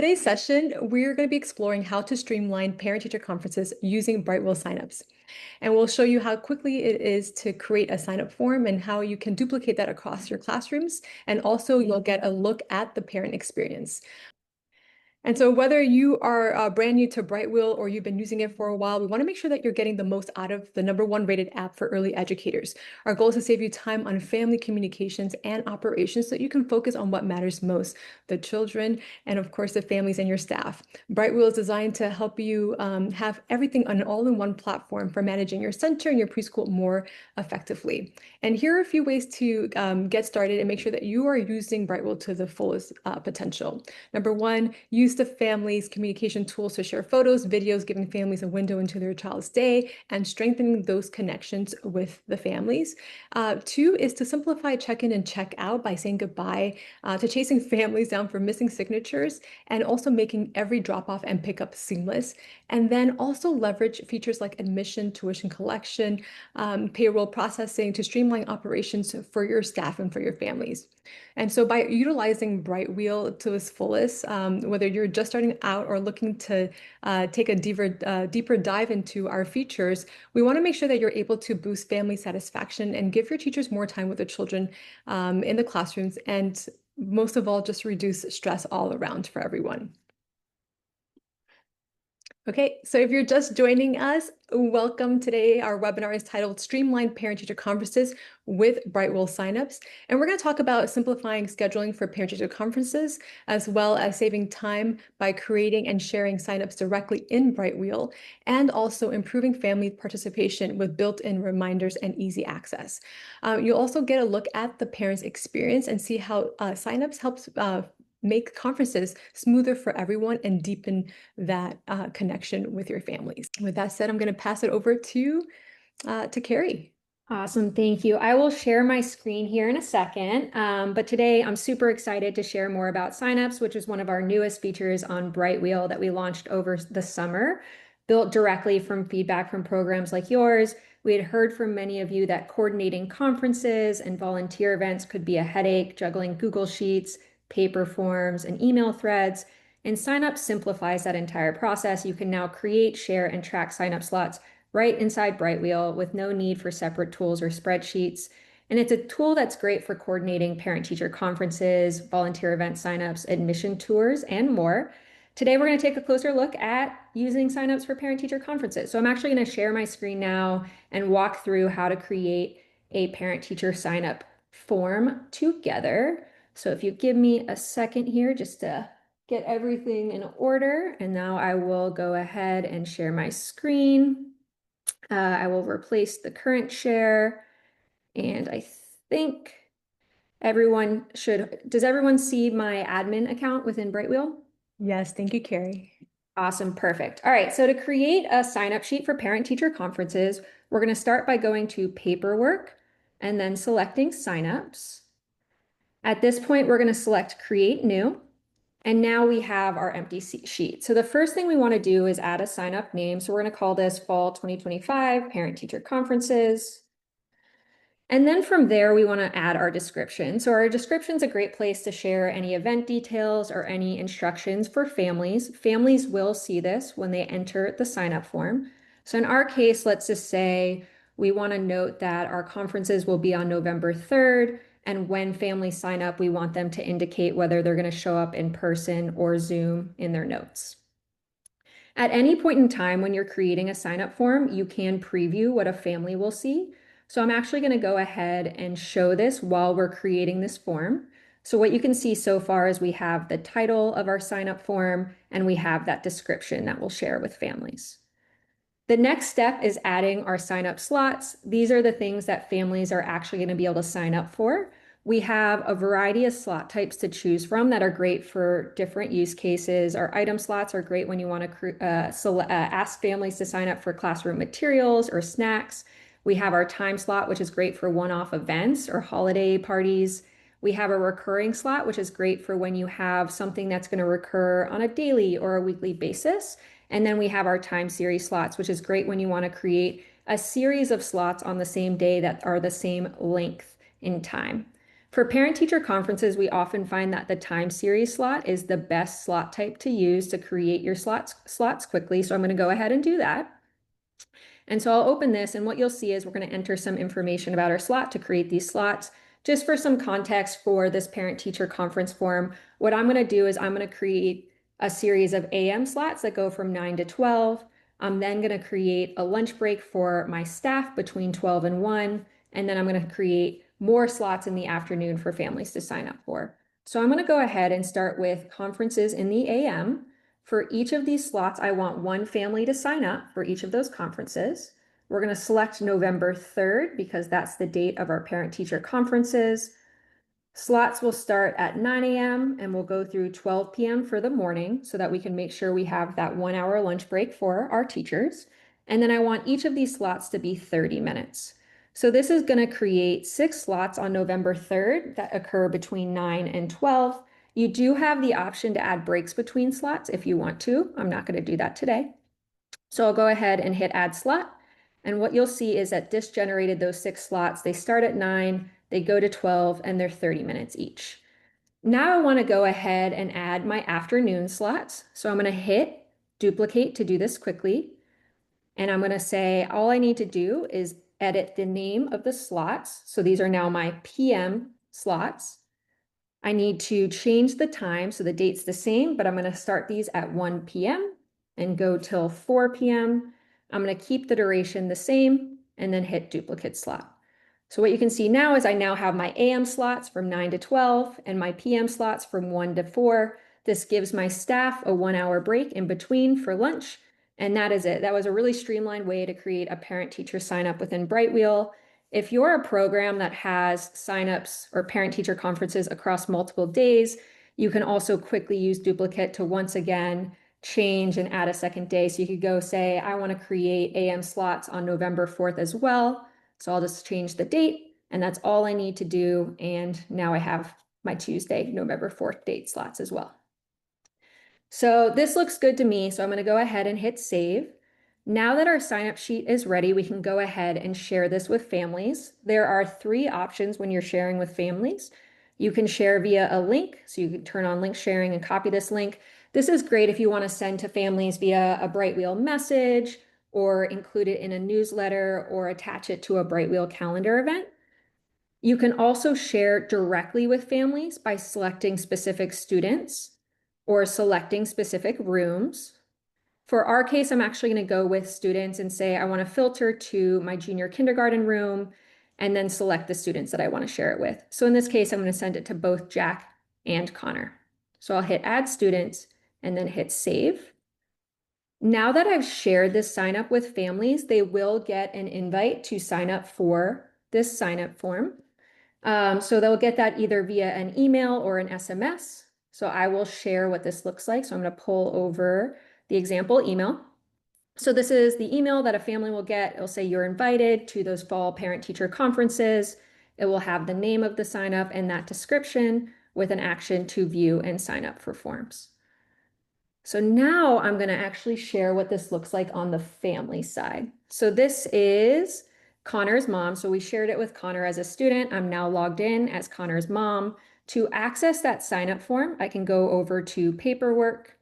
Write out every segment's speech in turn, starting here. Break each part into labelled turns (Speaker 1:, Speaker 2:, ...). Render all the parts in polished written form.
Speaker 1: Today's session, we're going to be exploring how to streamline parent-teacher conferences using Brightwheel signups. And we'll show you how quickly it is to create a sign-up form and how you can duplicate that across your classrooms. And also you'll get a look at the parent experience. And so whether you are brand new to Brightwheel or you've been using it for a while, we want to make sure that you're getting the most out of the #1 rated app for early educators. Our goal is to save you time on family communications and operations so that you can focus on what matters most, the children, and of course, the families and your staff. Brightwheel is designed to help you have everything on an all-in-one platform for managing your center and your preschool more effectively. And here are a few ways to get started and make sure that you are using Brightwheel to the fullest potential. Number one, use the family's communication tools to share photos, videos, giving families a window into their child's day and strengthening those connections with the families. Two is to simplify check-in and check-out by saying goodbye to chasing families down for missing signatures and also making every drop-off and pickup seamless. And then also leverage features like admission, tuition collection, payroll processing to streamline operations for your staff and for your families. And so by utilizing Brightwheel to its fullest, whether you're just starting out or looking to take a deeper dive into our features, we want to make sure that you're able to boost family satisfaction and give your teachers more time with the children in the classrooms, and most of all, just reduce stress all around for everyone. Okay, so if you're just joining us, welcome. Today, our webinar is titled Streamline Parent-Teacher Conferences with Brightwheel Signups. And we're going to talk about simplifying scheduling for parent-teacher conferences, as well as saving time by creating and sharing signups directly in Brightwheel, and also improving family participation with built-in reminders and easy access. You'll also get a look at the parent's experience and see how signups helps make conferences smoother for everyone and deepen that connection with your families. With that said, I'm going to pass it over to Carrie.
Speaker 2: Awesome, thank you. I will share my screen here in a second, but today I'm super excited to share more about signups, which is one of our newest features on Brightwheel that we launched over the summer, built directly from feedback from programs like yours. We had heard from many of you that coordinating conferences and volunteer events could be a headache, juggling Google Sheets, paper forms, and email threads. And signup simplifies that entire process. You can now create, share, and track signup slots right inside Brightwheel with no need for separate tools or spreadsheets. And it's a tool that's great for coordinating parent-teacher conferences, volunteer event signups, admission tours, and more. Today, we're going to take a closer look at using signups for parent-teacher conferences. So I'm actually going to share my screen now and walk through how to create a parent-teacher signup form together. So if you give me a second here just to get everything in order, and now I will go ahead and share my screen. I will replace the current share, and I think does everyone see my admin account within Brightwheel?
Speaker 1: Yes, thank you, Carrie.
Speaker 2: Awesome, perfect. All right, so to create a sign-up sheet for parent-teacher conferences, we're going to start by going to Paperwork and then selecting Signups. At this point, we're going to select Create New. And now we have our empty sheet. So the first thing we want to do is add a sign up name. So we're going to call this Fall 2025 Parent Teacher Conferences. And then from there, we want to add our description. So our description is a great place to share any event details or any instructions for families. Families will see this when they enter the sign up form. So in our case, let's just say we want to note that our conferences will be on November 3rd. And when families sign up, we want them to indicate whether they're going to show up in person or Zoom in their notes. At any point in time when you're creating a sign-up form, you can preview what a family will see. So I'm actually going to go ahead and show this while we're creating this form. So what you can see so far is we have the title of our sign-up form and we have that description that we'll share with families. The next step is adding our sign-up slots. These are the things that families are actually going to be able to sign up for. We have a variety of slot types to choose from that are great for different use cases. Our item slots are great when you want to ask families to sign up for classroom materials or snacks. We have our time slot, which is great for one-off events or holiday parties. We have a recurring slot, which is great for when you have something that's going to recur on a daily or a weekly basis. And then we have our time series slots, which is great when you want to create a series of slots on the same day that are the same length in time. For parent-teacher conferences, we often find that the time series slot is the best slot type to use to create your slots quickly. So I'm going to go ahead and do that. And so I'll open this, and what you'll see is we're going to enter some information about our slot to create these slots. Just for some context for this parent-teacher conference form, what I'm going to do is I'm going to create a series of AM slots that go from 9 to 12. I'm then going to create a lunch break for my staff between 12 and 1, and then I'm going to create more slots in the afternoon for families to sign up for. So I'm going to go ahead and start with conferences in the AM. For each of these slots, I want one family to sign up for each of those conferences. We're going to select November 3rd because that's the date of our parent-teacher conferences. Slots will start at 9 a.m. and we'll go through 12 p.m. for the morning so that we can make sure we have that 1 hour lunch break for our teachers. And then I want each of these slots to be 30 minutes. So this is going to create 6 slots on November 3rd that occur between 9 and 12. You do have the option to add breaks between slots if you want to. I'm not going to do that today. So I'll go ahead and hit add slot. And what you'll see is that this generated those 6 slots. They start at 9, they go to 12, and they're 30 minutes each. Now I want to go ahead and add my afternoon slots. So I'm going to hit duplicate to do this quickly. And I'm going to say all I need to do is edit the name of the slots. So these are now my PM slots. I need to change the time, so the date's the same, but I'm going to start these at 1 p.m. and go till 4 p.m. I'm going to keep the duration the same and then hit duplicate slot. So what you can see now is I now have my AM slots from 9 to 12 and my PM slots from 1 to 4. This gives my staff a 1 hour break in between for lunch. And that is it. That was a really streamlined way to create a parent-teacher sign up within Brightwheel. If you're a program that has signups or parent-teacher conferences across multiple days, you can also quickly use duplicate to once again change and add a second day. So you could go say, I want to create AM slots on November 4th as well. So I'll just change the date, and that's all I need to do. And now I have my Tuesday, November 4th date slots as well. So this looks good to me. So I'm going to go ahead and hit save. Now that our sign-up sheet is ready, we can go ahead and share this with families. There are 3 options when you're sharing with families. You can share via a link, so you can turn on link sharing and copy this link. This is great if you want to send to families via a Brightwheel message or include it in a newsletter or attach it to a Brightwheel calendar event. You can also share directly with families by selecting specific students or selecting specific rooms. For our case, I'm actually going to go with students and say I want to filter to my junior kindergarten room and then select the students that I want to share it with. So in this case, I'm going to send it to both Jack and Connor. So I'll hit add students and then hit save. Now that I've shared this sign up with families, they will get an invite to sign up for this sign up form. So they'll get that either via an email or an SMS. So I will share what this looks like. So I'm going to pull over the example email. So this is the email that a family will get. It'll say you're invited to those fall parent-teacher conferences. It will have the name of the sign up and that description with an action to view and sign up for forms. So now I'm going to actually share what this looks like on the family side. So this is Connor's mom. So we shared it with Connor as a student. I'm now logged in as Connor's mom. To access that sign up form, I can go over to paperwork,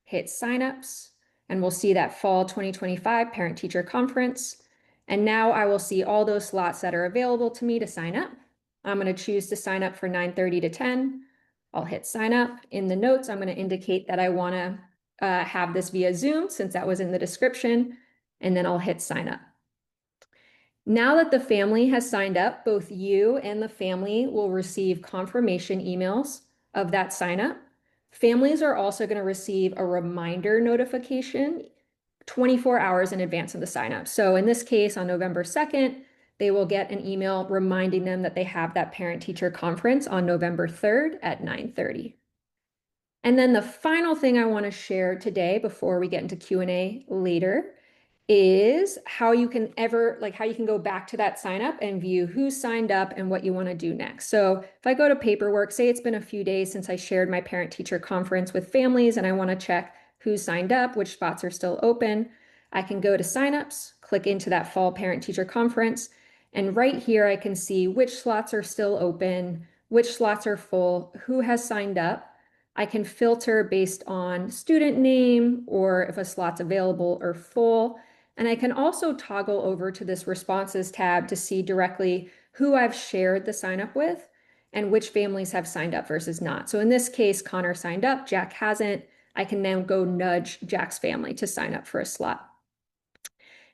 Speaker 2: hit signups, and we'll see that fall 2025 parent-teacher conference. And now I will see all those slots that are available to me to sign up. I'm going to choose to sign up for 9:30 to 10. I'll hit sign up. In the notes, I'm going to indicate that I want to have this via Zoom since that was in the description, and then I'll hit sign up. Now that the family has signed up, both you and the family will receive confirmation emails of that sign up. Families are also going to receive a reminder notification 24 hours in advance of the sign up. So in this case, on November 2nd, they will get an email reminding them that they have that parent-teacher conference on November 3rd at 9:30. And then the final thing I want to share today before we get into Q&A later is how you can go back to that sign up and view who signed up and what you want to do next. So if I go to paperwork, say it's been a few days since I shared my parent-teacher conference with families and I want to check who signed up, which spots are still open, I can go to signups, click into that fall parent-teacher conference, and right here I can see which slots are still open, which slots are full, who has signed up. I can filter based on student name or if a slot's available or full. And I can also toggle over to this responses tab to see directly who I've shared the sign up with and which families have signed up versus not. So in this case, Connor signed up, Jack hasn't. I can now go nudge Jack's family to sign up for a slot.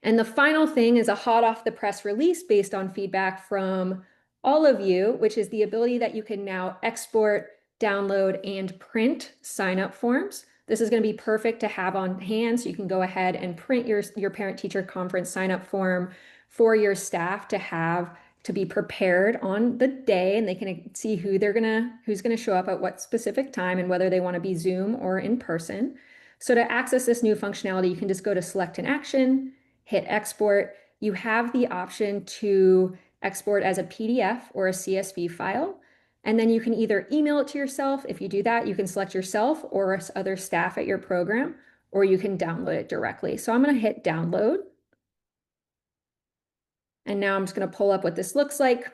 Speaker 2: And the final thing is a hot off the press release based on feedback from all of you, which is the ability that you can now export, download, and print sign-up forms. This is going to be perfect to have on hand, so you can go ahead and print your parent-teacher conference sign-up form for your staff to have to be prepared on the day, and they can see who's gonna show up at what specific time and whether they want to be Zoom or in person. So to access this new functionality, you can just go to select an action, hit export. You have the option to export as a PDF or a CSV file. And then you can either email it to yourself. If you do that, you can select yourself or other staff at your program, or you can download it directly. So I'm going to hit download. And now I'm just going to pull up what this looks like.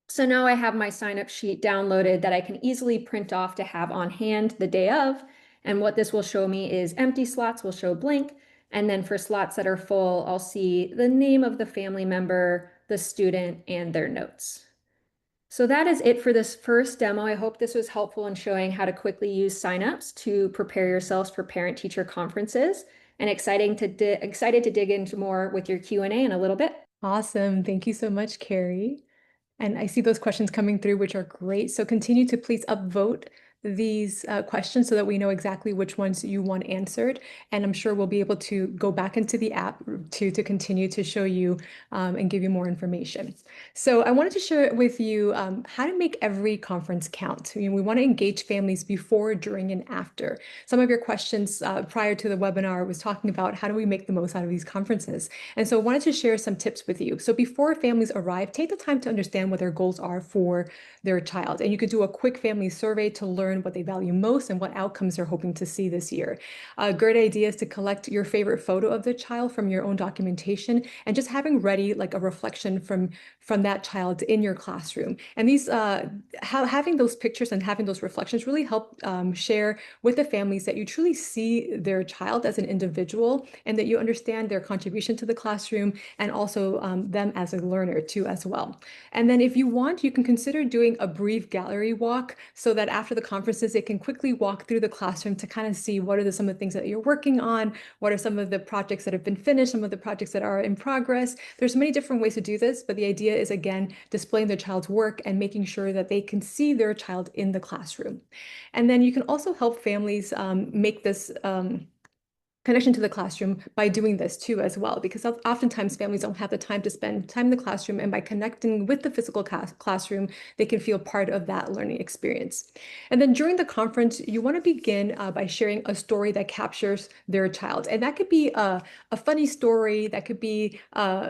Speaker 2: So now I have my sign-up sheet downloaded that I can easily print off to have on hand the day of. And what this will show me is empty slots will show blank. And then for slots that are full, I'll see the name of the family member, the student, and their notes. So that is it for this first demo. I hope this was helpful in showing how to quickly use signups to prepare yourselves for parent-teacher conferences, and excited to dig into more with your Q&A in a little bit.
Speaker 1: Awesome. Thank you so much, Carrie. And I see those questions coming through, which are great. So continue to please upvote these questions so that we know exactly which ones you want answered. And I'm sure we'll be able to go back into the app to continue to show you and give you more information. So I wanted to share with you how to make every conference count. We want to engage families before, during, and after. Some of your questions prior to the webinar was talking about how do we make the most out of these conferences. And so I wanted to share some tips with you. So before families arrive, take the time to understand what their goals are for their child. And you could do a quick family survey to learn what they value most and what outcomes they're hoping to see this year. A great idea is to collect your favorite photo of the child from your own documentation and just having ready like a reflection from that child in your classroom. And these having those pictures and having those reflections really help share with the families that you truly see their child as an individual and that you understand their contribution to the classroom and also them as a learner too as well. And then if you want, you can consider doing a brief gallery walk so that after the conferences, they can quickly walk through the classroom to kind of see what are some of the things that you're working on, what are some of the projects that have been finished, some of the projects that are in progress. There's many different ways to do this, but the idea is, again, displaying their child's work and making sure that they can see their child in the classroom. And then you can also help families make this connection to the classroom by doing this too as well, because oftentimes families don't have the time to spend time in the classroom, and by connecting with the physical classroom, they can feel part of that learning experience. And then during the conference, you want to begin by sharing a story that captures their child, and that could be a funny story, that could be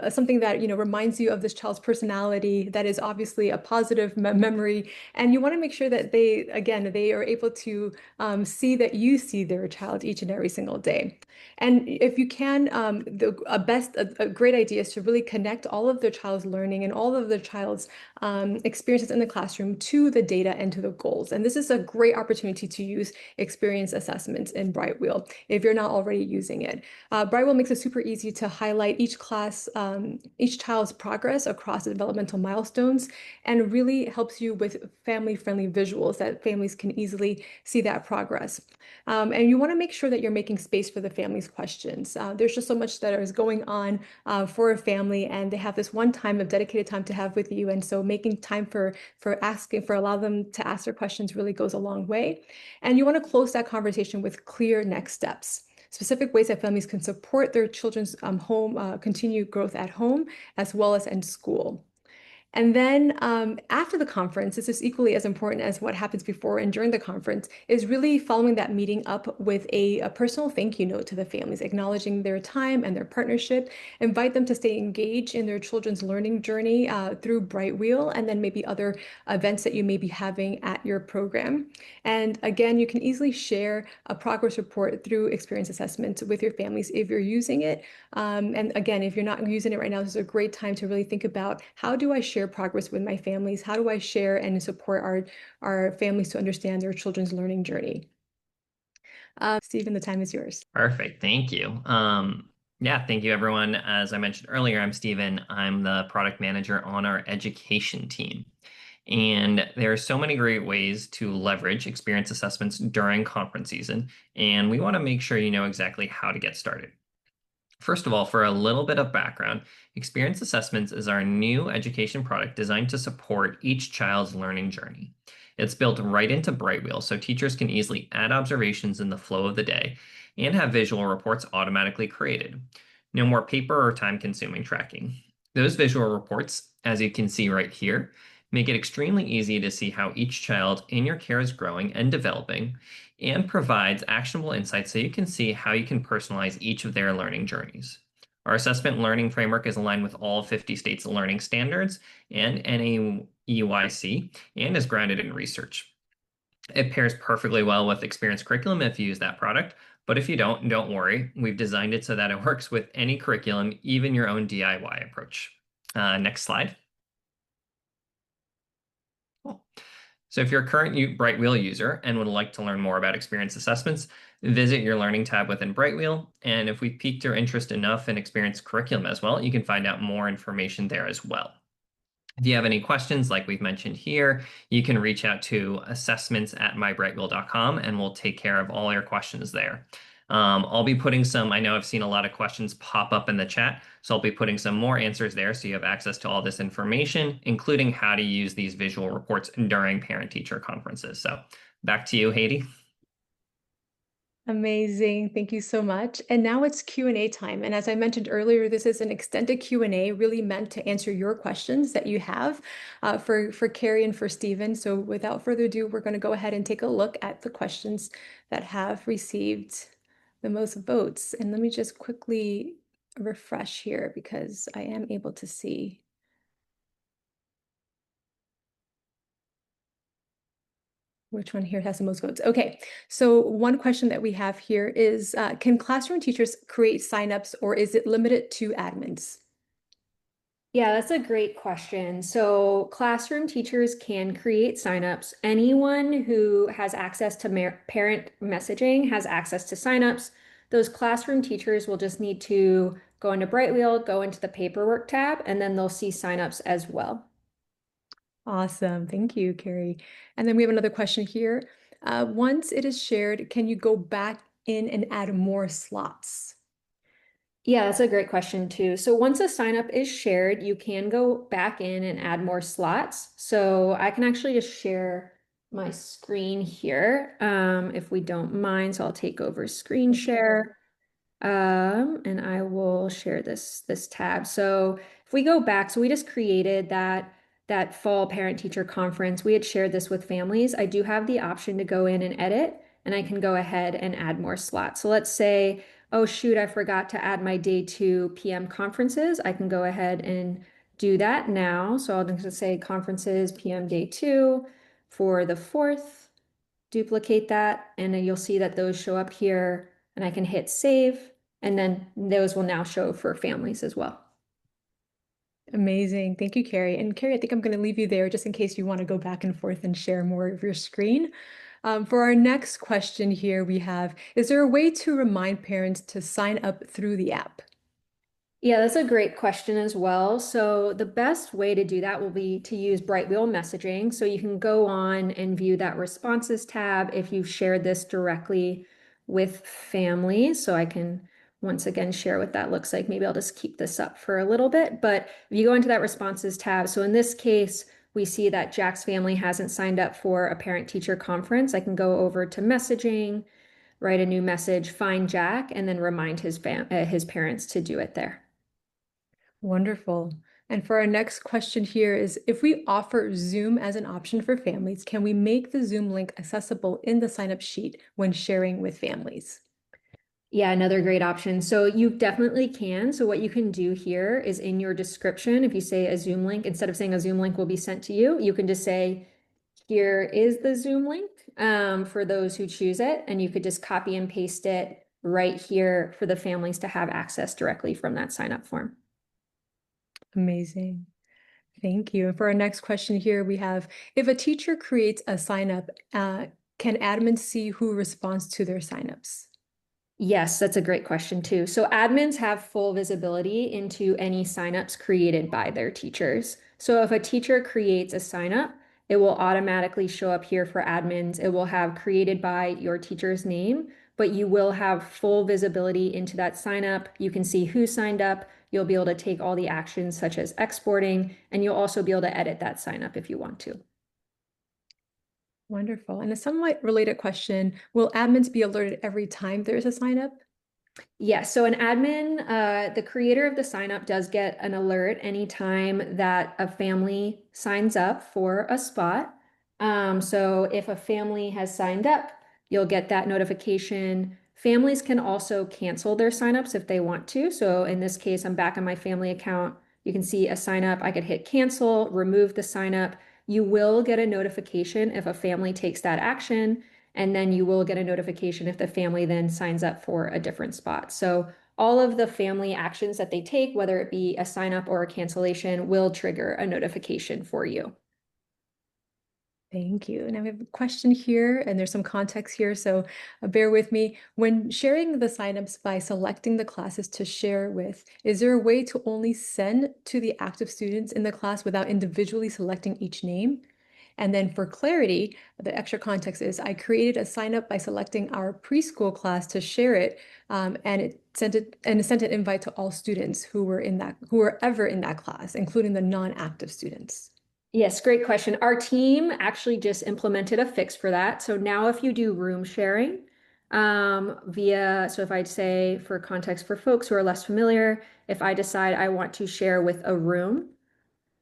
Speaker 1: something that reminds you of this child's personality, that is obviously a positive memory, and you want to make sure that they are able to see that you see their child each and every single day. And if you can, a great idea is to really connect all of their child's learning and all of their child's experiences in the classroom to the data and to the goals. And this is a great opportunity to use experience assessments in Brightwheel if you're not already using it. Brightwheel makes it super easy to highlight each child's progress across the developmental milestones, and really helps you with family-friendly visuals that families can easily see that progress. And you want to make sure that you're making space for the family's questions. There's just so much that is going on for a family, and they have this one time of dedicated time to have with you. And so making time for allow them to ask their questions really goes a long way. And you want to close that conversation with clear next steps. Specific ways that families can support their children's continued growth at home as well as in school. And then after the conference, this is equally as important as what happens before and during the conference, is really following that meeting up with a personal thank you note to the families, acknowledging their time and their partnership. Invite them to stay engaged in their children's learning journey through Brightwheel, and then maybe other events that you may be having at your program. And again, you can easily share a progress report through experience assessments with your families if you're using it. And again, if you're not using it right now, this is a great time to really think about, how do I share share progress with my families? How do I share and support our families to understand their children's learning journey? Stephen, the time is yours.
Speaker 3: Perfect. Thank you. Yeah, thank you, everyone. As I mentioned earlier, I'm Steven. I'm the product manager on our education team. And there are so many great ways to leverage experience assessments during conference season. And we want to make sure you know exactly how to get started. First of all, for a little bit of background, Experience Assessments is our new education product designed to support each child's learning journey. It's built right into Brightwheel, so teachers can easily add observations in the flow of the day and have visual reports automatically created. No more paper or time-consuming tracking. Those visual reports, as you can see right here, make it extremely easy to see how each child in your care is growing and developing, and provides actionable insights so you can see how you can personalize each of their learning journeys. Our assessment learning framework is aligned with all 50 states' learning standards and NAEYC and is grounded in research. It pairs perfectly well with Experience Curriculum if you use that product, but if you don't worry. We've designed it so that it works with any curriculum, even your own DIY approach. Next slide. Cool. So if you're a current Brightwheel user and would like to learn more about experience assessments, visit your Learning tab within Brightwheel. And if we've piqued your interest enough in experience curriculum as well, you can find out more information there as well. If you have any questions, like we've mentioned here, you can reach out to assessments@mybrightwheel.com and we'll take care of all your questions there. I'll be putting some, I know I've seen a lot of questions pop up in the chat, so I'll be putting some more answers there so you have access to all this information, including how to use these visual reports during parent-teacher conferences. So back to you, Haiti.
Speaker 1: Amazing. Thank you so much. And now it's Q&A time. And as I mentioned earlier, this is an extended Q&A really meant to answer your questions that you have for Carrie and for Stephen. So without further ado, we're going to go ahead and take a look at the questions that have received the most votes. And let me just quickly refresh here because I am able to see. Which one here has the most votes? Okay, so one question that we have here is, can classroom teachers create signups or is it limited to admins?
Speaker 2: Yeah, that's a great question. So classroom teachers can create signups. Anyone who has access to parent messaging has access to signups. Those classroom teachers will just need to go into Brightwheel, go into the paperwork tab, and then they'll see signups as well.
Speaker 1: Awesome, thank you, Carrie. And then we have another question here. Once it is shared, can you go back in and add more slots?
Speaker 2: Yeah, that's a great question too. So once a sign up is shared, you can go back in and add more slots. So I can actually just share my screen here, if we don't mind. So I'll take over screen share. And I will share this tab. So if we go back, so we just created that fall parent teacher conference. We had shared this with families. I do have the option to go in and edit, and I can go ahead and add more slots. So let's say, oh shoot, I forgot to add my day 2 PM conferences. I can go ahead and do that now. So I'll just say conferences PM day 2 for the 4th, duplicate that, and then you'll see that those show up here, and I can hit save. And then those will now show for families as well.
Speaker 1: Amazing. Thank you, Carrie. And Carrie, I think I'm going to leave you there just in case you want to go back and forth and share more of your screen. For our next question here, we have, is there a way to remind parents to sign up through the app?
Speaker 2: Yeah, that's a great question as well. So the best way to do that will be to use Brightwheel messaging. So you can go on and view that responses tab if you've shared this directly with families. So I can once again share what that looks like. Maybe I'll just keep this up for a little bit. But if you go into that responses tab, so in this case, we see that Jack's family hasn't signed up for a parent-teacher conference. I can go over to messaging, write a new message, find Jack, and then remind his parents to do it there.
Speaker 1: Wonderful. And for our next question here is, if we offer Zoom as an option for families, can we make the Zoom link accessible in the sign-up sheet when sharing with families?
Speaker 2: Yeah, another great option. So you definitely can. So what you can do here is in your description, if you say a Zoom link, instead of saying a Zoom link will be sent to you, you can just say, here is the Zoom link for those who choose it. And you could just copy and paste it right here for the families to have access directly from that sign up form.
Speaker 1: Amazing. Thank you. And for our next question here, we have, if a teacher creates a sign up, can admins see who responds to their signups?
Speaker 2: Yes, that's a great question too. So admins have full visibility into any signups created by their teachers. So if a teacher creates a signup, it will automatically show up here for admins. It will have created by your teacher's name, but you will have full visibility into that signup. You can see who signed up. You'll be able to take all the actions such as exporting, and you'll also be able to edit that signup if you want to.
Speaker 1: Wonderful. And a somewhat related question, will admins be alerted every time there's a sign up?
Speaker 2: Yes, so an admin, the creator of the sign up does get an alert anytime that a family signs up for a spot. So if a family has signed up, you'll get that notification. Families can also cancel their signups if they want to. So in this case, I'm back on my family account. You can see a sign up. I could hit cancel, remove the sign up. You will get a notification if a family takes that action. And then you will get a notification if the family then signs up for a different spot. So all of the family actions that they take, whether it be a sign up or a cancellation, will trigger a notification for you.
Speaker 1: Thank you. Now we have a question here, and there's some context here, so bear with me. When sharing the signups by selecting the classes to share with, is there a way to only send to the active students in the class without individually selecting each name? And then for clarity, the extra context is I created a sign up by selecting our preschool class to share it, and it sent an invite to all students who were ever in that class, including the non-active students.
Speaker 2: Yes, great question. Our team actually just implemented a fix for that. So now if you do room sharing so if I'd say for context for folks who are less familiar, if I decide I want to share with a room,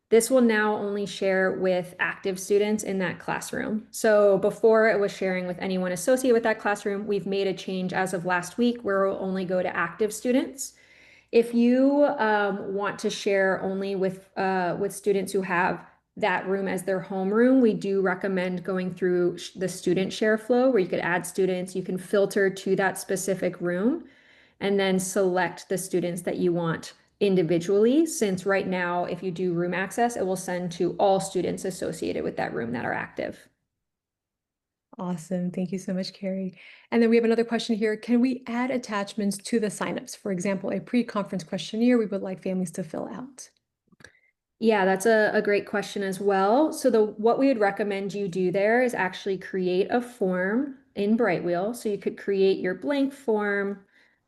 Speaker 2: this will now only share with active students in that classroom. So before it was sharing with anyone associated with that classroom, we've made a change as of last week where it will only go to active students. If you want to share only with students who have that room as their homeroom, we do recommend going through the student share flow where you could add students, you can filter to that specific room, and then select the students that you want individually, since right now, if you do room access, it will send to all students associated with that room that are active.
Speaker 1: Awesome. Thank you so much, Carrie. And then we have another question here. Can we add attachments to the signups? For example, a pre-conference questionnaire we would like families to fill out.
Speaker 2: Yeah, that's a great question as well. So what we would recommend you do there is actually create a form in Brightwheel. So you could create your blank form.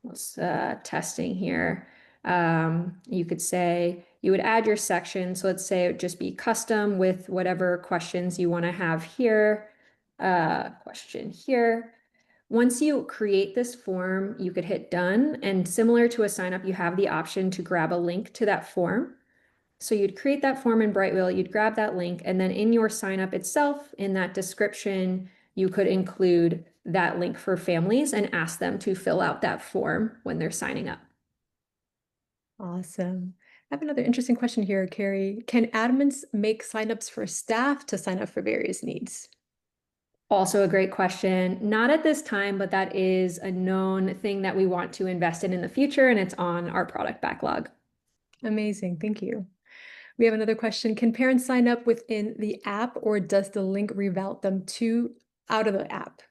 Speaker 2: Let's testing here. You could say you would add your section. So let's say it would just be custom with whatever questions you want to have here. Question here. Once you create this form, you could hit done. And similar to a sign up, you have the option to grab a link to that form. So you'd create that form in Brightwheel, you'd grab that link, and then in your sign up itself, in that description, you could include that link for families and ask them to fill out that form when they're signing up.
Speaker 1: Awesome. I have another interesting question here, Carrie. Can admins make signups for staff to sign up for various needs?
Speaker 2: Also a great question. Not at this time, but that is a known thing that we want to invest in the future, and it's on our product backlog.
Speaker 1: Amazing. Thank you. We have another question. Can parents sign up within the app, or does the link reroute them out of the app?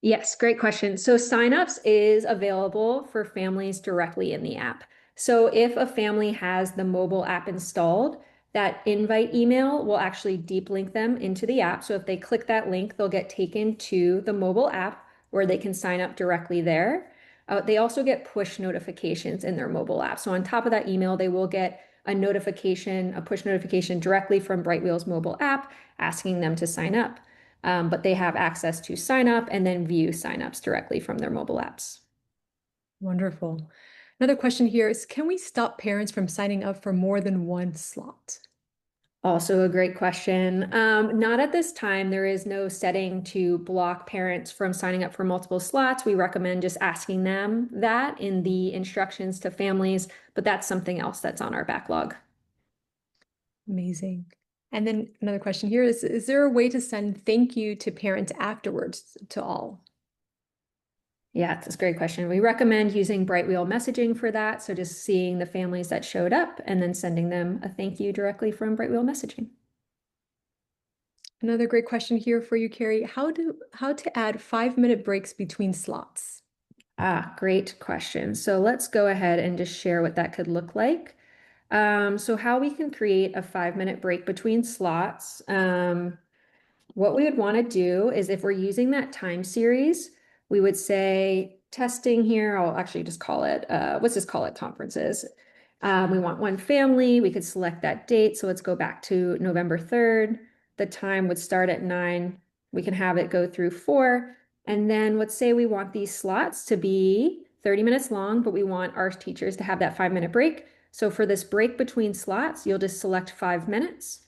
Speaker 2: Yes, great question. So signups is available for families directly in the app. So if a family has the mobile app installed, that invite email will actually deep link them into the app. So if they click that link, they'll get taken to the mobile app where they can sign up directly there. They also get push notifications in their mobile app. So on top of that email, they will get a notification, a push notification directly from Brightwheel's mobile app asking them to sign up. But they have access to sign up and then view signups directly from their mobile apps.
Speaker 1: Wonderful. Another question here is, can we stop parents from signing up for more than one slot?
Speaker 2: Also a great question. Not at this time. There is no setting to block parents from signing up for multiple slots. We recommend just asking them that in the instructions to families, but that's something else that's on our backlog.
Speaker 1: Amazing. And then another question here is there a way to send thank you to parents afterwards to all?
Speaker 2: Yeah, that's a great question. We recommend using Brightwheel messaging for that. So just seeing the families that showed up and then sending them a thank you directly from Brightwheel messaging.
Speaker 1: Another great question here for you, Carrie. How to add 5-minute breaks between slots?
Speaker 2: Great question. So let's go ahead and just share what that could look like. So how we can create a 5-minute break between slots. What we would want to do is if we're using that time series, we would say testing here. I'll actually just call it, let's just call it conferences. We want one family. We could select that date. So let's go back to November 3rd. The time would start at 9. We can have it go through 4. And then let's say we want these slots to be 30 minutes long, but we want our teachers to have that 5-minute break. So for this break between slots, you'll just select 5 minutes.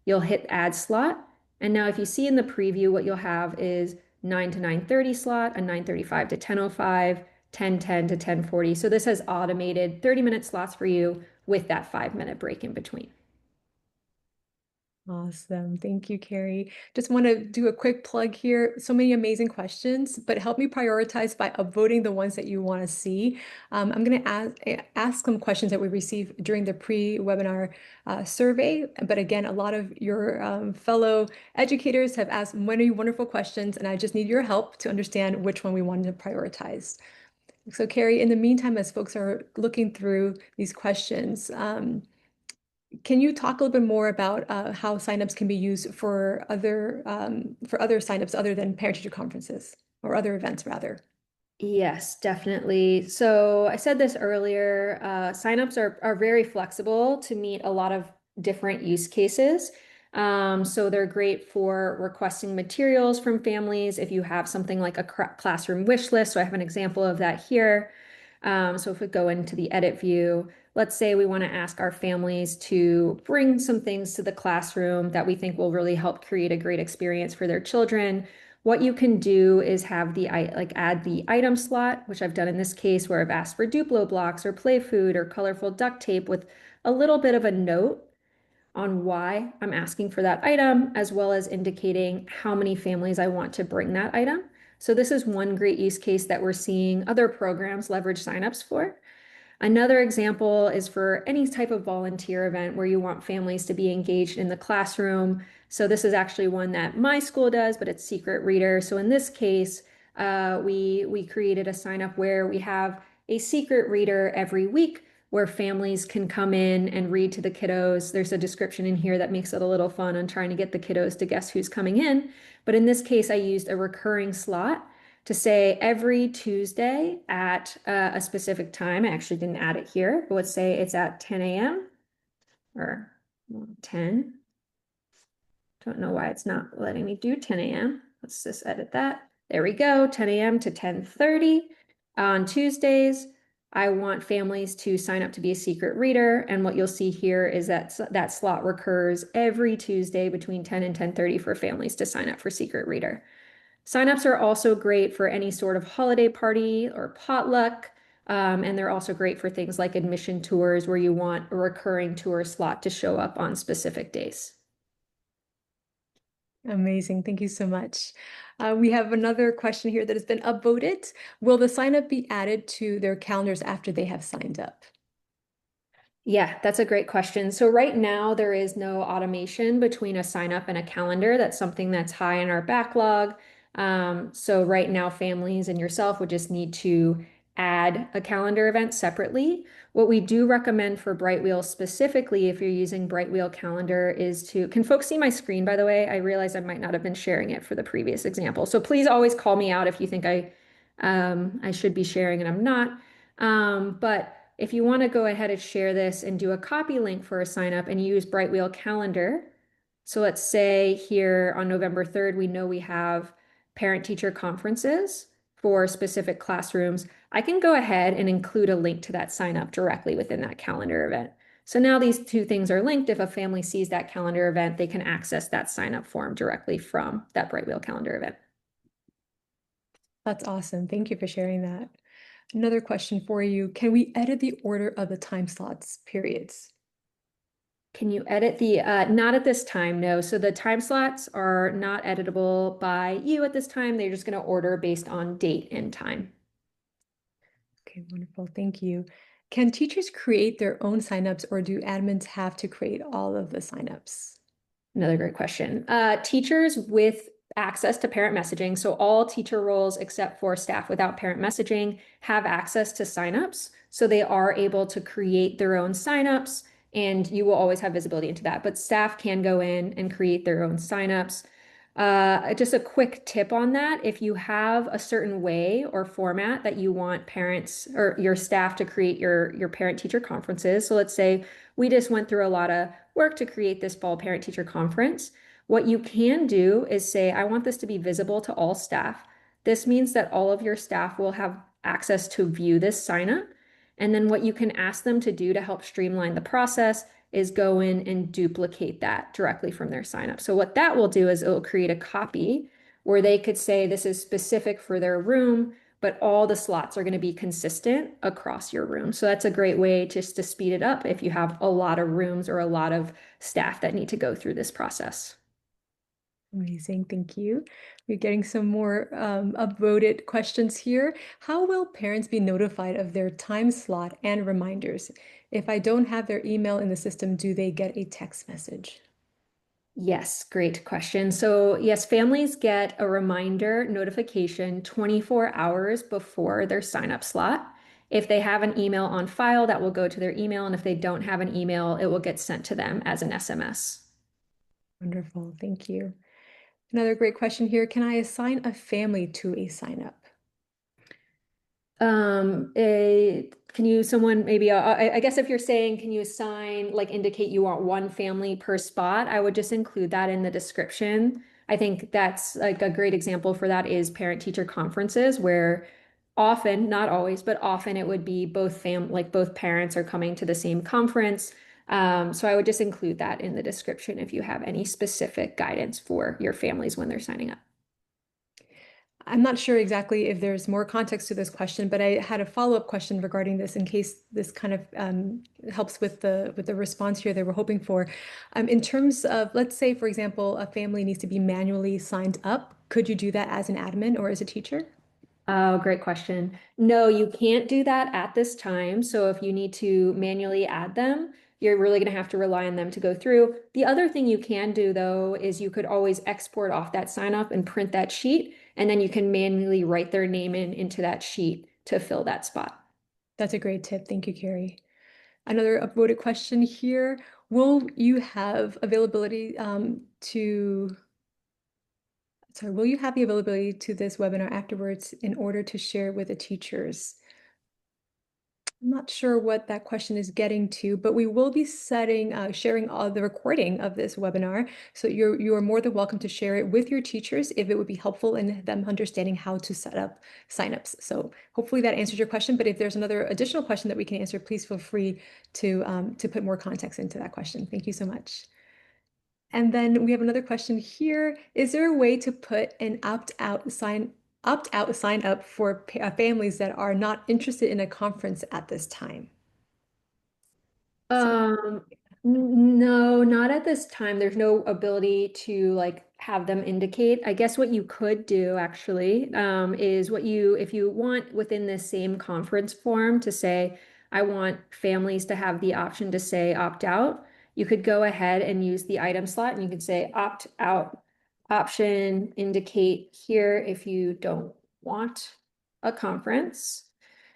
Speaker 2: You'll hit add slot. And now if you see in the preview, what you'll have is 9 to 9:30 slot, a 9:35 to 10:05, 10:10 to 10:40. So this has automated 30-minute slots for you with that 5-minute break in between.
Speaker 1: Awesome. Thank you, Carrie. Just want to do a quick plug here. So many amazing questions, but help me prioritize by upvoting the ones that you want to see. I'm going to ask some questions that we received during the pre-webinar survey. But again, a lot of your fellow educators have asked many wonderful questions, and I just need your help to understand which one we wanted to prioritize. So, Carrie, in the meantime, as folks are looking through these questions, can you talk a little bit more about how signups can be used for other signups other than parent-teacher conferences or other events, rather?
Speaker 2: Yes, definitely. So I said this earlier, signups are very flexible to meet a lot of different use cases. So they're great for requesting materials from families if you have something like a classroom wish list. So I have an example of that here. So if we go into the edit view, let's say we want to ask our families to bring some things to the classroom that we think will really help create a great experience for their children. What you can do is have add the item slot, which I've done in this case where I've asked for Duplo blocks or play food or colorful duct tape with a little bit of a note on why I'm asking for that item, as well as indicating how many families I want to bring that item. So this is one great use case that we're seeing other programs leverage signups for. Another example is for any type of volunteer event where you want families to be engaged in the classroom. So this is actually one that my school does, but it's secret reader. So in this case, we created a sign up where we have a secret reader every week where families can come in and read to the kiddos. There's a description in here that makes it a little fun on trying to get the kiddos to guess who's coming in. But in this case, I used a recurring slot to say every Tuesday at a specific time. I actually didn't add it here, but let's say it's at 10 a.m. or 10. Don't know why it's not letting me do 10 a.m. Let's just edit that. There we go, 10 a.m. to 10:30 on Tuesdays. I want families to sign up to be a secret reader. And what you'll see here is that that slot recurs every Tuesday between 10 and 10:30 for families to sign up for secret reader. Signups are also great for any sort of holiday party or potluck. And they're also great for things like admission tours where you want a recurring tour slot to show up on specific days.
Speaker 1: Amazing. Thank you so much. We have another question here that has been upvoted. Will the sign up be added to their calendars after they have signed up?
Speaker 2: Yeah, that's a great question. So right now there is no automation between a sign up and a calendar. That's something that's high in our backlog. So right now families and yourself would just need to add a calendar event separately. What we do recommend for Brightwheel specifically, if you're using Brightwheel calendar, is can folks see my screen, by the way? I realize I might not have been sharing it for the previous example. So please always call me out if you think I should be sharing and I'm not. But if you want to go ahead and share this and do a copy link for a sign up and use Brightwheel calendar. So let's say here on November 3rd, we know we have parent-teacher conferences for specific classrooms. I can go ahead and include a link to that sign up directly within that calendar event. So now these two things are linked. If a family sees that calendar event, they can access that sign up form directly from that Brightwheel calendar event.
Speaker 1: That's awesome. Thank you for sharing that. Another question for you. Can we edit the order of the time slots, periods?
Speaker 2: Can you edit not at this time, no. So the time slots are not editable by you at this time. They're just going to order based on date and time.
Speaker 1: Okay, wonderful. Thank you. Can teachers create their own signups or do admins have to create all of the signups?
Speaker 2: Another great question. Teachers with access to parent messaging, so all teacher roles except for staff without parent messaging have access to signups. So they are able to create their own signups and you will always have visibility into that. But staff can go in and create their own signups. Just a quick tip on that, if you have a certain way or format that you want parents or your staff to create your parent-teacher conferences. So let's say we just went through a lot of work to create this fall parent-teacher conference. What you can do is say, I want this to be visible to all staff. This means that all of your staff will have access to view this sign up. And then what you can ask them to do to help streamline the process is go in and duplicate that directly from their sign up. So what that will do is it will create a copy where they could say this is specific for their room, but all the slots are going to be consistent across your room. So that's a great way just to speed it up if you have a lot of rooms or a lot of staff that need to go through this process.
Speaker 1: Amazing, thank you. We're getting some more upvoted questions here. How will parents be notified of their time slot and reminders? If I don't have their email in the system, do they get a text message?
Speaker 2: Yes, great question. So yes, families get a reminder notification 24 hours before their sign up slot. If they have an email on file, that will go to their email. And if they don't have an email, it will get sent to them as an SMS.
Speaker 1: Wonderful, thank you. Another great question here. Can I assign a family to a sign up?
Speaker 2: Can you, someone maybe, I guess if you're saying, can you assign, like indicate you want one family per spot, I would just include that in the description. I think that's like a great example for that is parent-teacher conferences where often, not always, but often it would be like both parents are coming to the same conference. So I would just include that in the description if you have any specific guidance for your families when they're signing up.
Speaker 1: I'm not sure exactly if there's more context to this question, but I had a follow-up question regarding this in case this kind of helps with the response here they were hoping for. In terms of, let's say, for example, a family needs to be manually signed up. Could you do that as an admin or as a teacher?
Speaker 2: Oh, great question. No, you can't do that at this time. So if you need to manually add them, you're really going to have to rely on them to go through. The other thing you can do though is you could always export off that sign up and print that sheet, and then you can manually write their name into that sheet to fill that spot.
Speaker 1: That's a great tip. Thank you, Carrie. Another upvoted question here. Will you have availability will you have the availability to this webinar afterwards in order to share with the teachers? I'm not sure what that question is getting to, but we will be sharing all the recording of this webinar. So you are more than welcome to share it with your teachers if it would be helpful in them understanding how to set up signups. So hopefully that answers your question. But if there's another additional question that we can answer, please feel free to put more context into that question. Thank you so much. And then we have another question here. Is there a way to put an opt-out sign up for families that are not interested in a conference at this time?
Speaker 2: Um, no, not at this time. There's no ability to like have them indicate. I guess what you could do actually, is if you want within this same conference form to say, I want families to have the option to say opt out, you could go ahead and use the item slot and you could say opt out option, indicate here if you don't want a conference.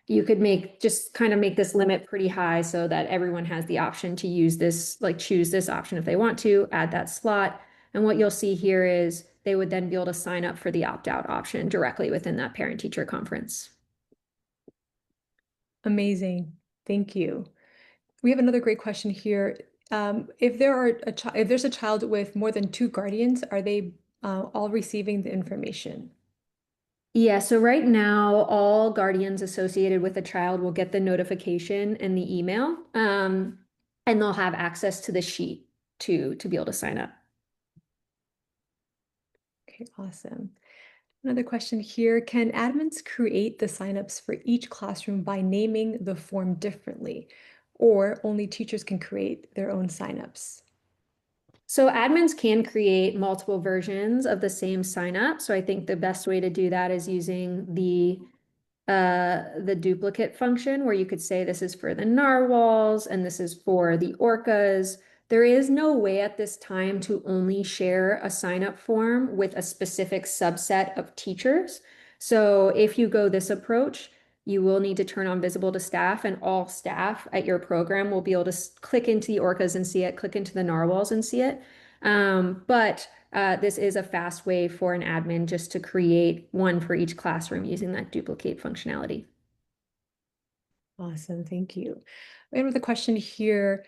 Speaker 2: You could just kind of make this limit pretty high so that everyone has the option to use this, like choose this option if they want to, add that slot. And what you'll see here is they would then be able to sign up for the opt-out option directly within that parent-teacher conference.
Speaker 1: Amazing. Thank you. We have another great question here. If there's a child with more than 2 guardians, are they all receiving the information?
Speaker 2: Yeah, so right now, all guardians associated with a child will get the notification and the email, and they'll have access to the sheet to be able to sign up.
Speaker 1: Okay, awesome. Another question here. Can admins create the signups for each classroom by naming the form differently, or only teachers can create their own signups?
Speaker 2: So admins can create multiple versions of the same sign up. So I think the best way to do that is using the the duplicate function where you could say this is for the narwhals and this is for the orcas. There is no way at this time to only share a sign-up form with a specific subset of teachers. So if you go this approach, you will need to turn on visible to staff, and all staff at your program will be able to click into the orcas and see it, click into the narwhals and see it. But this is a fast way for an admin just to create one for each classroom using that duplicate functionality.
Speaker 1: Awesome, thank you. And with a question here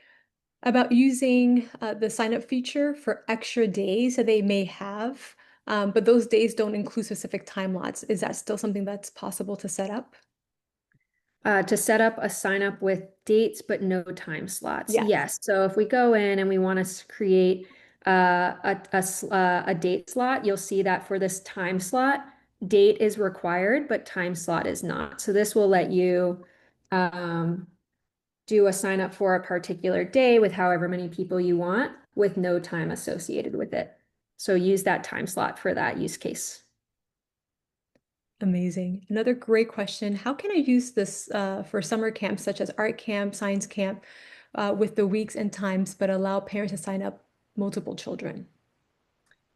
Speaker 1: about using the sign up feature for extra days that they may have, but those days don't include specific time lots. Is that still something that's possible to set up?
Speaker 2: To set up a sign up with dates but no time slots.
Speaker 1: Yes.
Speaker 2: Yes. So if we go in and we want to create a date slot, you'll see that for this time slot, date is required, but time slot is not. So this will let you do a sign up for a particular day with however many people you want with no time associated with it. So use that time slot for that use case.
Speaker 1: Amazing. Another great question. How can I use this for summer camps such as art camp, science camp, with the weeks and times, but allow parents to sign up multiple children?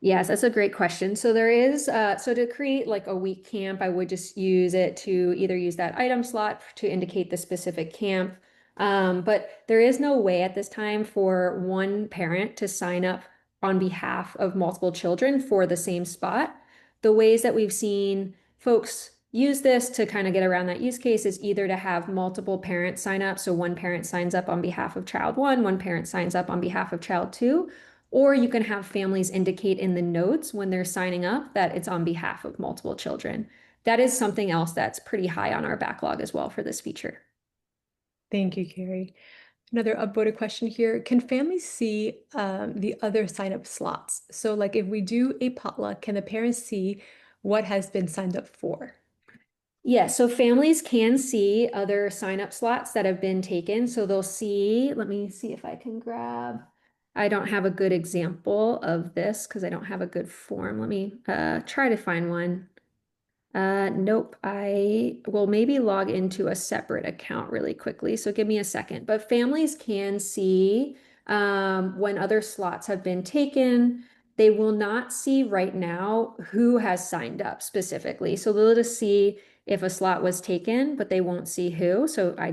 Speaker 2: Yes, that's a great question. So there is, so to create like a week camp, I would just use it to either use that item slot to indicate the specific camp. But there is no way at this time for one parent to sign up on behalf of multiple children for the same spot. The ways that we've seen folks use this to kind of get around that use case is either to have multiple parents sign up. So one parent signs up on behalf of child one parent signs up on behalf of child two, or you can have families indicate in the notes when they're signing up that it's on behalf of multiple children. That is something else that's pretty high on our backlog as well for this feature.
Speaker 1: Thank you, Carrie. Another upvoted question here. Can families see the other sign up slots? So like if we do a potluck, can the parents see what has been signed up for?
Speaker 2: Yeah, so families can see other sign-up slots that have been taken. So they'll see, let me see if I can grab. I don't have a good example of this because I don't have a good form. Let me try to find one. Nope, I will maybe log into a separate account really quickly. So give me a second. But families can see when other slots have been taken. They will not see right now who has signed up specifically. So they'll just see if a slot was taken, but they won't see who. So I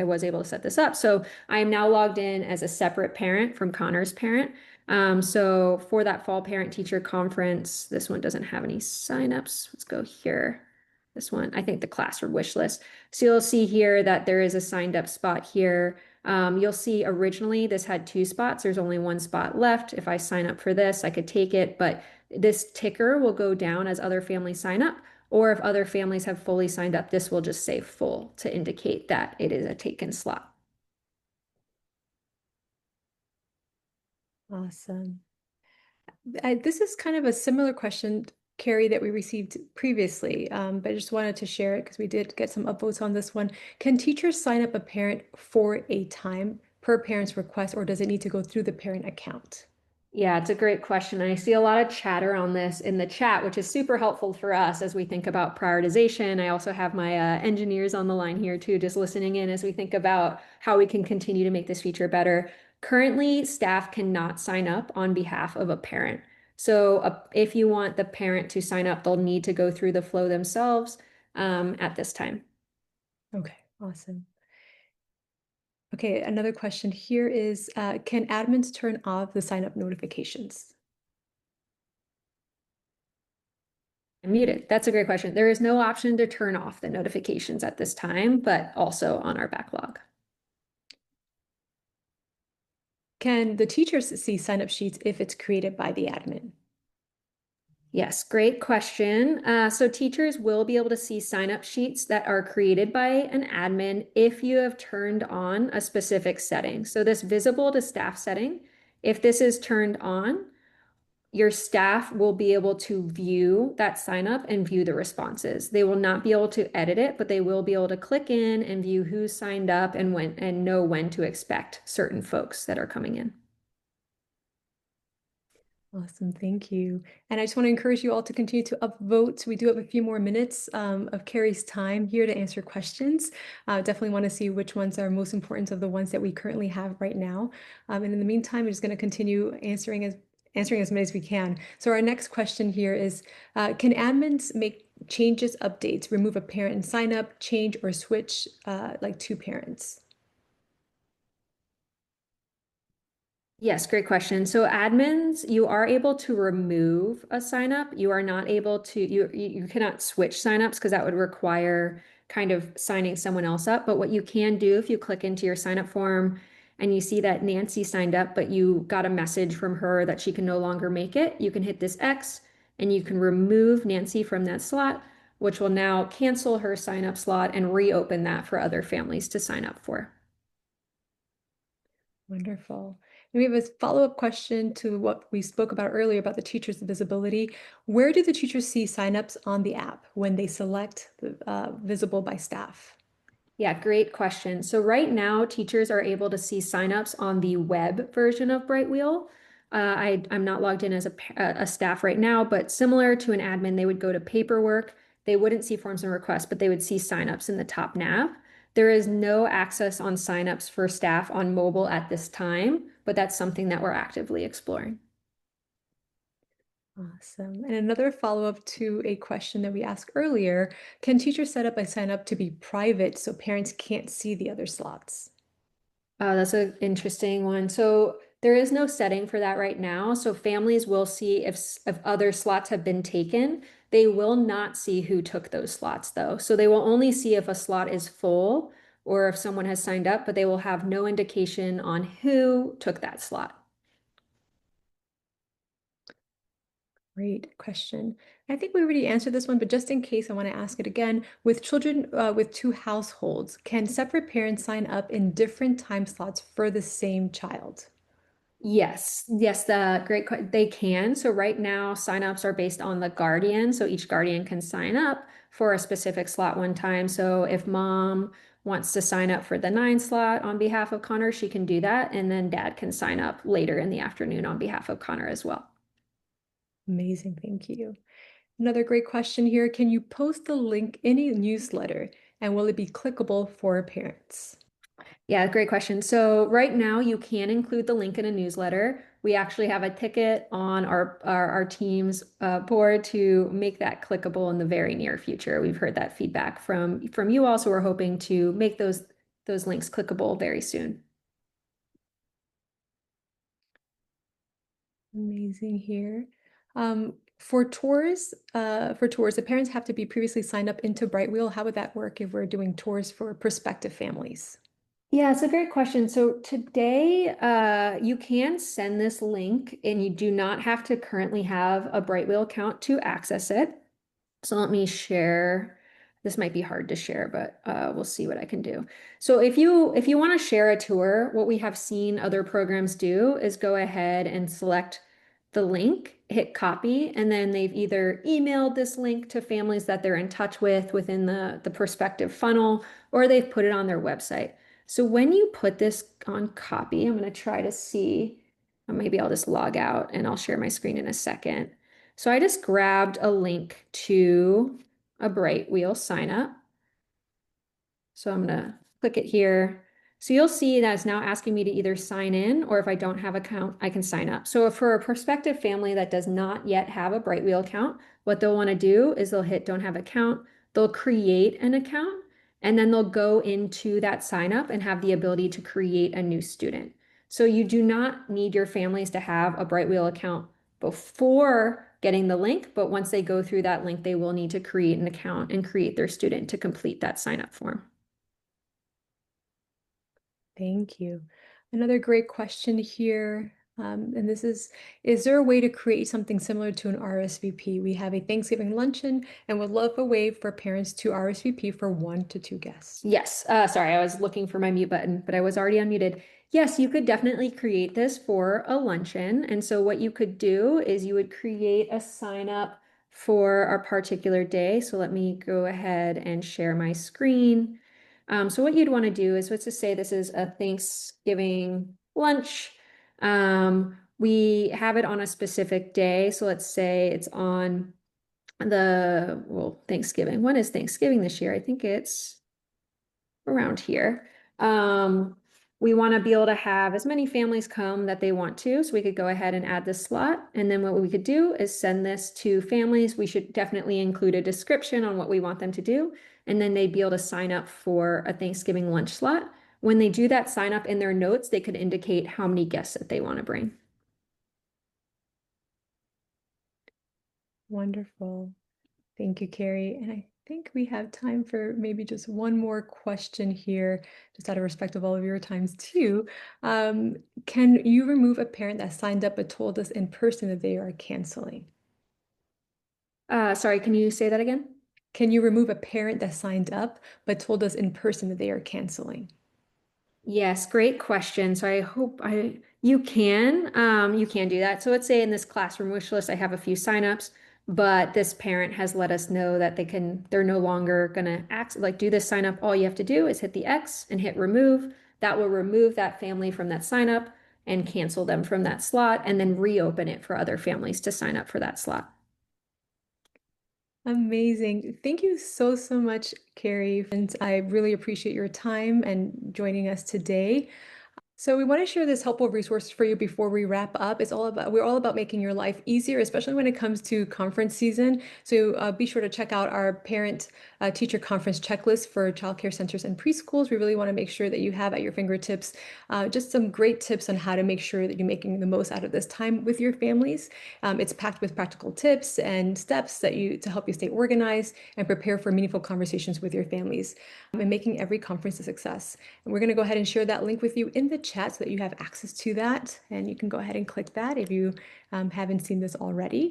Speaker 2: was able to set this up. So I am now logged in as a separate parent from Connor's parent. So for that fall parent teacher conference, this one doesn't have any signups. Let's go here. This one, I think the classroom wish list. So you'll see here that there is a signed up spot here. You'll see originally this had 2 spots. There's only 1 spot left. If I sign up for this, I could take it, but this ticker will go down as other families sign up. Or if other families have fully signed up, this will just say full to indicate that it is a taken slot.
Speaker 1: Awesome. This is kind of a similar question, Carrie, that we received previously, but I just wanted to share it because we did get some upvotes on this one. Can teachers sign up a parent for a time per parent's request, or does it need to go through the parent account?
Speaker 2: Yeah, it's a great question. I see a lot of chatter on this in the chat, which is super helpful for us as we think about prioritization. I also have my engineers on the line here too, just listening in as we think about how we can continue to make this feature better. Currently, staff cannot sign up on behalf of a parent. So if you want the parent to sign up, they'll need to go through the flow themselves at this time.
Speaker 1: Okay, awesome. Okay, another question here is, can admins turn off the sign up notifications?
Speaker 2: I'm muted. That's a great question. There is no option to turn off the notifications at this time, but also on our backlog.
Speaker 1: Can the teachers see sign up sheets if it's created by the admin?
Speaker 2: Yes, great question. So teachers will be able to see sign-up sheets that are created by an admin if you have turned on a specific setting. So this visible to staff setting, if this is turned on, your staff will be able to view that sign-up and view the responses. They will not be able to edit it, but they will be able to click in and view who signed up and when and know when to expect certain folks that are coming in.
Speaker 1: Awesome, thank you. And I just want to encourage you all to continue to upvote. We do have a few more minutes of Carrie's time here to answer questions. Definitely want to see which ones are most important of the ones that we currently have right now. And in the meantime, we're just going to continue answering as many as we can. So our next question here is, can admins make changes, updates, remove a parent and sign up, change or switch like two parents?
Speaker 2: Yes, great question. So admins, you are able to remove a sign up. You are not able to, you cannot switch signups because that would require kind of signing someone else up. But what you can do if you click into your sign up form and you see that Nancy signed up, but you got a message from her that she can no longer make it, you can hit this X and you can remove Nancy from that slot, which will now cancel her sign up slot and reopen that for other families to sign up for.
Speaker 1: Wonderful. And we have a follow-up question to what we spoke about earlier about the teacher's visibility. Where do the teachers see signups on the app when they select the visible by staff?
Speaker 2: Yeah, great question. So right now, teachers are able to see signups on the web version of Brightwheel. I'm not logged in as a staff right now, but similar to an admin, they would go to paperwork. They wouldn't see forms and requests, but they would see signups in the top nav. There is no access on signups for staff on mobile at this time, but that's something that we're actively exploring.
Speaker 1: Awesome. And another follow-up to a question that we asked earlier, can teachers set up a sign up to be private so parents can't see the other slots?
Speaker 2: That's an interesting one. So there is no setting for that right now. So families will see if other slots have been taken. They will not see who took those slots though. So they will only see if a slot is full or if someone has signed up, but they will have no indication on who took that slot.
Speaker 1: Great question. I think we already answered this one, but just in case, I want to ask it again. With children with two households, can separate parents sign up in different time slots for the same child?
Speaker 2: Yes, yes, they can. So right now, signups are based on the guardian. So each guardian can sign up for a specific slot one time. So if mom wants to sign up for the 9 slot on behalf of Connor, she can do that. And then dad can sign up later in the afternoon on behalf of Connor as well.
Speaker 1: Amazing, thank you. Another great question here. Can you post the link in a newsletter and will it be clickable for parents?
Speaker 2: Yeah, great question. So right now you can include the link in a newsletter. We actually have a ticket on our team's board to make that clickable in the very near future. We've heard that feedback from you all, so we're hoping to make those links clickable very soon.
Speaker 1: Amazing here. For tours, the parents have to be previously signed up into Brightwheel. How would that work if we're doing tours for prospective families?
Speaker 2: Yeah, it's a great question. So today, you can send this link and you do not have to currently have a Brightwheel account to access it. So let me share. This might be hard to share, but we'll see what I can do. So if you want to share a tour, what we have seen other programs do is go ahead and select the link, hit copy, and then they've either emailed this link to families that they're in touch with within the prospective funnel, or they've put it on their website. So when you put this on copy, I'm going to try to see, or maybe I'll just log out and I'll share my screen in a second. So I just grabbed a link to a Brightwheel sign up. So I'm going to click it here. So you'll see that it's now asking me to either sign in or if I don't have an account, I can sign up. So for a prospective family that does not yet have a Brightwheel account, what they'll want to do is they'll hit don't have account, they'll create an account, and then they'll go into that sign up and have the ability to create a new student. So you do not need your families to have a Brightwheel account before getting the link, but once they go through that link, they will need to create an account and create their student to complete that sign up form.
Speaker 1: Thank you. Another great question here. And this is there a way to create something similar to an RSVP? We have a Thanksgiving luncheon and would love a way for parents to RSVP for 1 to 2 guests.
Speaker 2: Yes, sorry, I was looking for my mute button, but I was already unmuted. Yes, you could definitely create this for a luncheon. And so what you could do is you would create a sign up for our particular day. So let me go ahead and share my screen. So what you'd want to do is, let's just say this is a Thanksgiving lunch. We have it on a specific day. So let's say it's on Thanksgiving. When is Thanksgiving this year? I think it's around here. We want to be able to have as many families come that they want to, so we could go ahead and add this slot. And then what we could do is send this to families. We should definitely include a description on what we want them to do. And then they'd be able to sign up for a Thanksgiving lunch slot. When they do that sign up in their notes, they could indicate how many guests that they want to bring.
Speaker 1: Wonderful. Thank you, Carrie. And I think we have time for maybe just one more question here, just out of respect of all of your times too. Can you remove a parent that signed up but told us in person that they are canceling?
Speaker 2: Sorry, can you say that again?
Speaker 1: Can you remove a parent that signed up but told us in person that they are canceling?
Speaker 2: Yes, great question. So I hope you can do that. So let's say in this classroom wish list, I have a few signups, but this parent has let us know that they're no longer gonna do this sign up. All you have to do is hit the X and hit remove. That will remove that family from that sign up and cancel them from that slot, and then reopen it for other families to sign up for that slot.
Speaker 1: Amazing. Thank you so, so much, Carrie. And I really appreciate your time and joining us today. So we want to share this helpful resource for you before we wrap up. We're all about making your life easier, especially when it comes to conference season. So be sure to check out our parent teacher conference checklist for childcare centers and preschools. We really want to make sure that you have at your fingertips just some great tips on how to make sure that you're making the most out of this time with your families. It's packed with practical tips and steps to help you stay organized and prepare for meaningful conversations with your families, and making every conference a success. And we're going to go ahead and share that link with you in the chat so that you have access to that. And you can go ahead and click that if you haven't seen this already.